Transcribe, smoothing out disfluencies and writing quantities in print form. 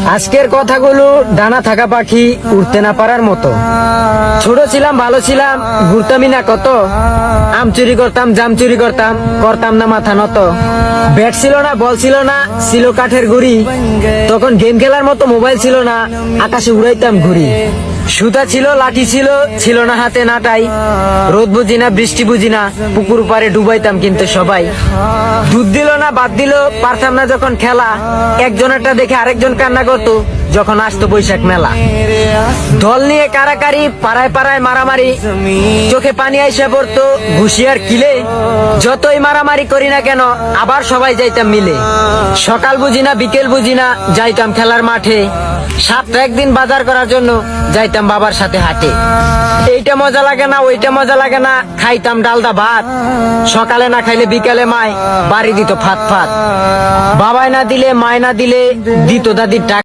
আজকের কথাগুলো ডানা থাকা পাখি উড়তে না পারার মতো। ছোট ছিলাম, ভালো ছিলাম, ঘুরতামই না কত। আম চুরি করতাম, জাম চুরি করতাম, করতাম না মাথা নত। ব্যাট ছিল না, বল ছিল না, ছিল কাঠের গুড়ি। তখন গেম খেলার মতো মোবাইল ছিল না, আকাশে উড়াইতাম ঘুড়ি। সুতা ছিল, লাঠি ছিল, ছিল না হাতে নাটাই। রোদ বুঝি না, বৃষ্টি বুঝি না, পুকুর পাড়ে ডুবাইতাম কিন্তু সবাই। দুধ দিল না, বাদ দিল, পারতাম না যখন খেলা। একজনেরটা দেখে আরেকজন কান্না করতো যখন আসতো বৈশাখ মেলা। দল নিয়ে কারাকারি, পাড়ায় পাড়ায় মারামারি, চোখে পানি আইসা পড়তো ঘুষি আর কিলে। যতই মারামারি করি না কেন, আবার সবাই যাইতাম মিলে। সকাল বুঝি না, বিকেল বুঝি না, যাইতাম খেলার মাঠে। সপ্তাহে একদিন বাজার করার জন্য যাইতাম বাবার সাথে হাটে। এইটা মজা লাগে না, ওইটা মজা লাগে না, খাইতাম ডালদা ভাত। সকালে না খাইলে বিকালে মায় বাড়ি দিত ফাত ফাত। বাবাই না দিলে, মায় না দিলে, দিত দাদির টাকা।